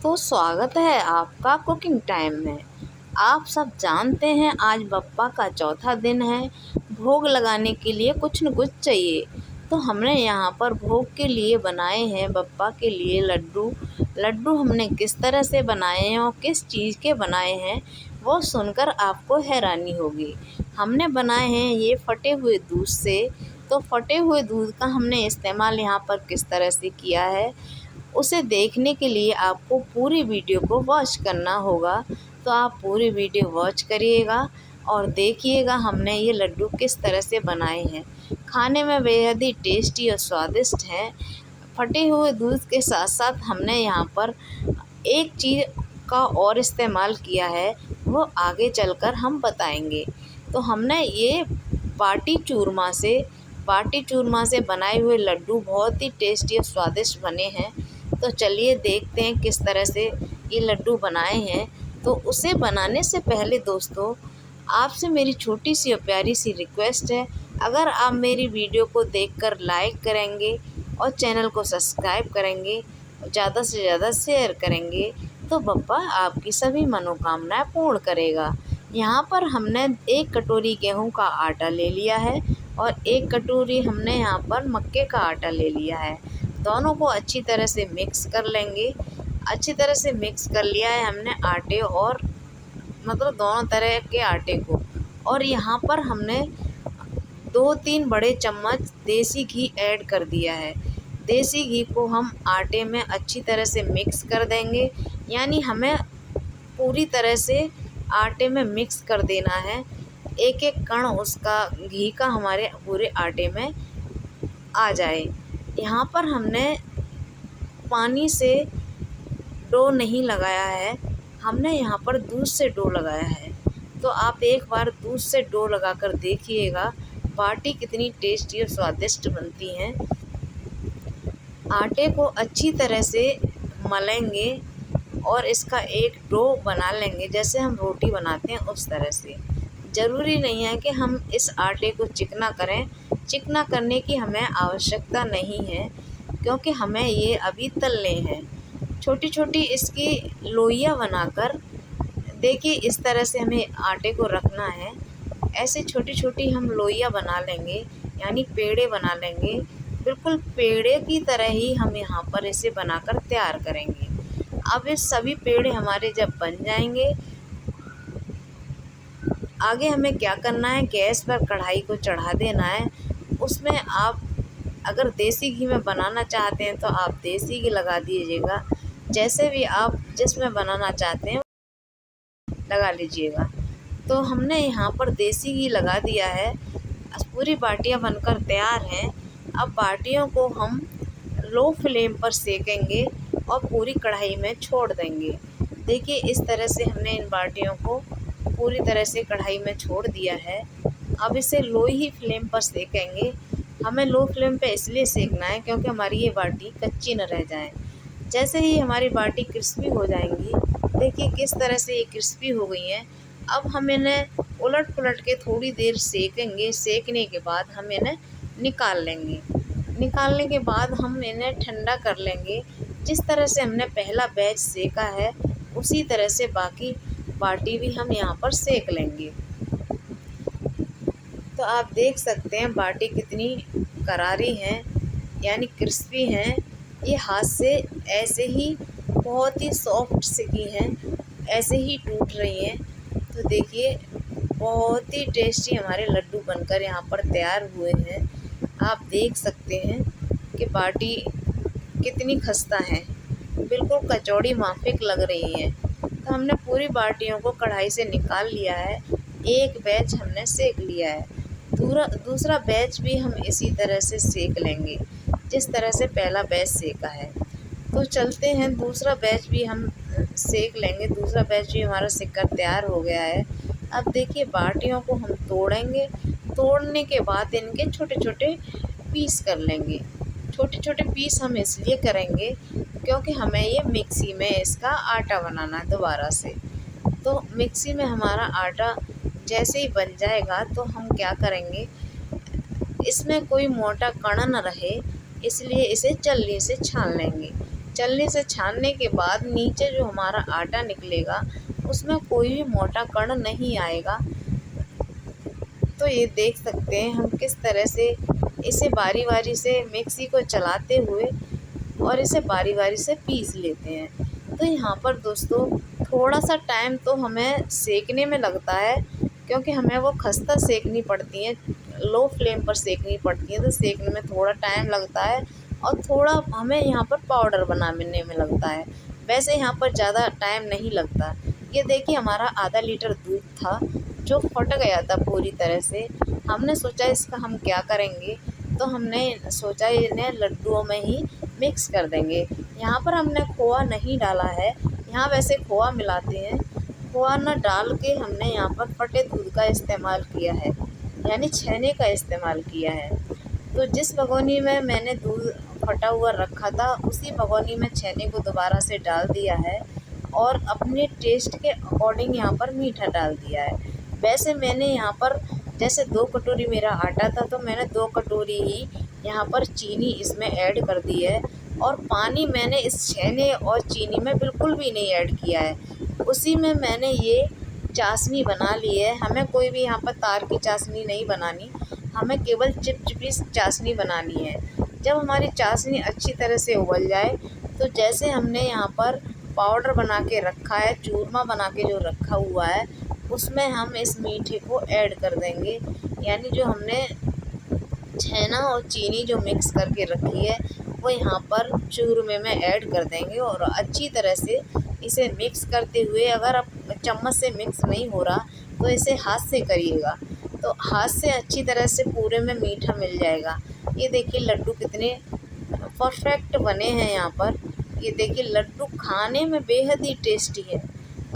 तो स्वागत है आपका कुकिंग टाइम में। आप सब जानते हैं आज बप्पा का चौथा दिन है। भोग लगाने के लिए कुछ न कुछ चाहिए, तो हमने यहाँ पर भोग के लिए बनाए हैं बप्पा के लिए लड्डू। लड्डू हमने किस तरह से बनाए हैं और किस चीज़ के बनाए हैं वो सुनकर आपको हैरानी होगी। हमने बनाए हैं ये फटे हुए दूध से। तो फटे हुए दूध का हमने इस्तेमाल यहाँ पर किस तरह से किया है उसे देखने के लिए आपको पूरी वीडियो को वॉच करना होगा। तो आप पूरी वीडियो वॉच करिएगा और देखिएगा हमने ये लड्डू किस तरह से बनाए हैं। खाने में बेहद ही टेस्टी और स्वादिष्ट हैं। फटे हुए दूध के साथ साथ हमने यहाँ पर एक चीज़ का और इस्तेमाल किया है, वो आगे चलकर हम बताएंगे। तो हमने ये बाटी चूरमा से बनाए हुए लड्डू बहुत ही टेस्टी और स्वादिष्ट बने हैं। तो चलिए देखते हैं किस तरह से ये लड्डू बनाए हैं। तो उसे बनाने से पहले दोस्तों आपसे मेरी छोटी सी और प्यारी सी रिक्वेस्ट है, अगर आप मेरी वीडियो को देखकर लाइक करेंगे और चैनल को सब्सक्राइब करेंगे, ज़्यादा से ज़्यादा शेयर करेंगे, तो बप्पा आपकी सभी मनोकामनाएं पूर्ण करेगा। यहाँ पर हमने 1 कटोरी गेहूं का आटा ले लिया है और 1 कटोरी हमने यहाँ पर मक्के का आटा ले लिया है। दोनों को अच्छी तरह से मिक्स कर लेंगे। अच्छी तरह से मिक्स कर लिया है हमने आटे और दोनों तरह के आटे को। और यहाँ पर हमने 2-3 बड़े चम्मच देसी घी ऐड कर दिया है। देसी घी को हम आटे में अच्छी तरह से मिक्स कर देंगे, यानी हमें पूरी तरह से आटे में मिक्स कर देना है। एक एक कण उसका घी का हमारे पूरे आटे में आ जाए। यहाँ पर हमने पानी से डो नहीं लगाया है, हमने यहाँ पर दूध से डो लगाया है। तो आप एक बार दूध से डो लगाकर देखिएगा बाटी कितनी टेस्टी और स्वादिष्ट बनती हैं। आटे को अच्छी तरह से मलेंगे और इसका एक डो बना लेंगे, जैसे हम रोटी बनाते हैं उस तरह से। ज़रूरी नहीं है कि हम इस आटे को चिकना करें, चिकना करने की हमें आवश्यकता नहीं है, क्योंकि हमें ये अभी तलने हैं। छोटी छोटी इसकी लोइयाँ बनाकर देखिए, इस तरह से हमें आटे को रखना है। ऐसे छोटी छोटी हम लोइयाँ बना लेंगे, यानी पेड़े बना लेंगे। बिल्कुल पेड़े की तरह ही हम यहाँ पर इसे बनाकर तैयार करेंगे। अब इस सभी पेड़े हमारे जब बन जाएंगे, आगे हमें क्या करना है, गैस पर कढ़ाई को चढ़ा देना है। उसमें आप अगर देसी घी में बनाना चाहते हैं तो आप देसी घी लगा दीजिएगा, जैसे भी आप जिसमें बनाना चाहते हैं लगा लीजिएगा। तो हमने यहाँ पर देसी घी लगा दिया है। पूरी बाटियाँ बनकर तैयार हैं। अब बाटियों को हम लो फ्लेम पर सेकेंगे और पूरी कढ़ाई में छोड़ देंगे। देखिए, इस तरह से हमने इन बाटियों को पूरी तरह से कढ़ाई में छोड़ दिया है। अब इसे लो ही फ्लेम पर सेकेंगे। हमें लो फ्लेम पे इसलिए सेकना है क्योंकि हमारी ये बाटी कच्ची न रह जाए। जैसे ही हमारी बाटी क्रिस्पी हो जाएंगी, देखिए किस तरह से ये क्रिस्पी हो गई हैं। अब हम इन्हें उलट पुलट के थोड़ी देर सेकेंगे। सेकने के बाद हम इन्हें निकाल लेंगे। निकालने के बाद हम इन्हें ठंडा कर लेंगे। जिस तरह से हमने पहला बैच सेका है, उसी तरह से बाकी बाटी भी हम यहाँ पर सेक लेंगे। तो आप देख सकते हैं बाटी कितनी करारी हैं, यानी क्रिस्पी हैं। ये हाथ से ऐसे ही बहुत ही सॉफ्ट सिकी हैं, ऐसे ही टूट रही हैं। तो देखिए, बहुत ही टेस्टी हमारे लड्डू बनकर यहाँ पर तैयार हुए हैं। आप देख सकते हैं कि बाटी कितनी खस्ता है, बिल्कुल कचौड़ी माफिक लग रही हैं। तो हमने पूरी बाटियों को कढ़ाई से निकाल लिया है। एक बैच हमने सेक लिया है। दूसरा बैच भी हम इसी तरह से सेक लेंगे जिस तरह से पहला बैच सेका है। तो चलते हैं, दूसरा बैच भी हम सेक लेंगे। दूसरा बैच भी हमारा सिककर तैयार हो गया है। अब देखिए, बाटियों को हम तोड़ेंगे। तोड़ने के बाद इनके छोटे छोटे पीस कर लेंगे। छोटे छोटे पीस हम इसलिए करेंगे क्योंकि हमें ये मिक्सी में इसका आटा बनाना है दोबारा से। तो मिक्सी में हमारा आटा जैसे ही बन जाएगा तो हम क्या करेंगे, इसमें कोई मोटा कण न रहे, इसलिए इसे छलनी से छान लेंगे। छलनी से छानने के बाद नीचे जो हमारा आटा निकलेगा उसमें कोई भी मोटा कण नहीं आएगा। तो ये देख सकते हैं हम किस तरह से इसे बारी बारी से मिक्सी को चलाते हुए और इसे बारी बारी से पीस लेते हैं। तो यहाँ पर दोस्तों थोड़ा सा टाइम तो हमें सेकने में लगता है, क्योंकि हमें वो खस्ता सेकनी पड़ती है, लो फ्लेम पर सेकनी पड़ती है, तो सेकने में थोड़ा टाइम लगता है और थोड़ा हमें यहाँ पर पाउडर बनाने में लगता है। वैसे यहाँ पर ज़्यादा टाइम नहीं लगता। ये देखिए हमारा आधा लीटर दूध था जो फट गया था पूरी तरह से। हमने सोचा इसका हम क्या करेंगे, तो हमने सोचा इन्हें लड्डुओं में ही मिक्स कर देंगे। यहाँ पर हमने खोआ नहीं डाला है, यहाँ वैसे खोआ मिलाते हैं, खोआ न डाल के हमने यहाँ पर फटे दूध का इस्तेमाल किया है, यानी छेने का इस्तेमाल किया है। तो जिस भगोनी में मैंने दूध फटा हुआ रखा था उसी भगोनी में छेने को दोबारा से डाल दिया है और अपने टेस्ट के अकॉर्डिंग यहाँ पर मीठा डाल दिया है। वैसे मैंने यहाँ पर जैसे 2 कटोरी मेरा आटा था तो मैंने 2 कटोरी ही यहाँ पर चीनी इसमें ऐड कर दी है, और पानी मैंने इस छेने और चीनी में बिल्कुल भी नहीं ऐड किया है। उसी में मैंने ये चाशनी बना ली है। हमें कोई भी यहाँ पर तार की चाशनी नहीं बनानी, हमें केवल चिपचिपी चाशनी बनानी है। जब हमारी चाशनी अच्छी तरह से उबल जाए तो जैसे हमने यहाँ पर पाउडर बना के रखा है, चूरमा बना के जो रखा हुआ है, उसमें हम इस मीठे को ऐड कर देंगे। यानी जो हमने छेना और चीनी जो मिक्स करके रखी है वो यहाँ पर चूरमे में ऐड कर देंगे और अच्छी तरह से इसे मिक्स करते हुए, अगर आप चम्मच से मिक्स नहीं हो रहा तो इसे हाथ से करिएगा, तो हाथ से अच्छी तरह से पूरे में मीठा मिल जाएगा। ये देखिए लड्डू कितने परफेक्ट बने हैं यहाँ पर। ये देखिए लड्डू खाने में बेहद ही टेस्टी है।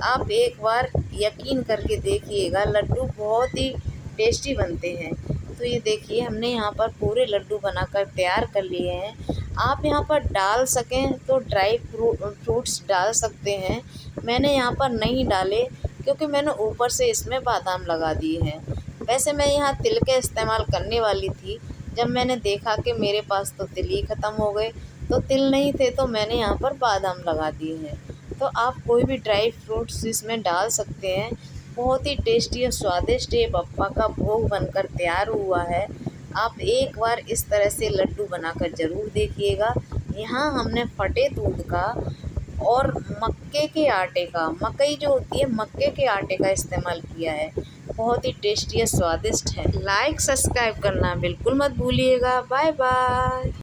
आप एक बार यकीन करके देखिएगा, लड्डू बहुत ही टेस्टी बनते हैं। तो ये देखिए हमने यहाँ पर पूरे लड्डू बनाकर तैयार कर लिए हैं। आप यहाँ पर डाल सकें तो ड्राई फ्रूट्स डाल सकते हैं। मैंने यहाँ पर नहीं डाले क्योंकि मैंने ऊपर से इसमें बादाम लगा दिए हैं। वैसे मैं यहाँ तिल का इस्तेमाल करने वाली थी, जब मैंने देखा कि मेरे पास तो तिल ही ख़त्म हो गए, तो तिल नहीं थे तो मैंने यहाँ पर बादाम लगा दिए हैं। तो आप कोई भी ड्राई फ्रूट्स इसमें डाल सकते हैं। बहुत ही टेस्टी और स्वादिष्ट ये बप्पा का भोग बनकर तैयार हुआ है। आप एक बार इस तरह से लड्डू बनाकर ज़रूर देखिएगा। यहाँ हमने फटे दूध का और मक्के के आटे का, मकई जो होती है मक्के के आटे का इस्तेमाल किया है। बहुत ही टेस्टी और स्वादिष्ट है। लाइक सब्सक्राइब करना बिल्कुल मत भूलिएगा। Bye bye.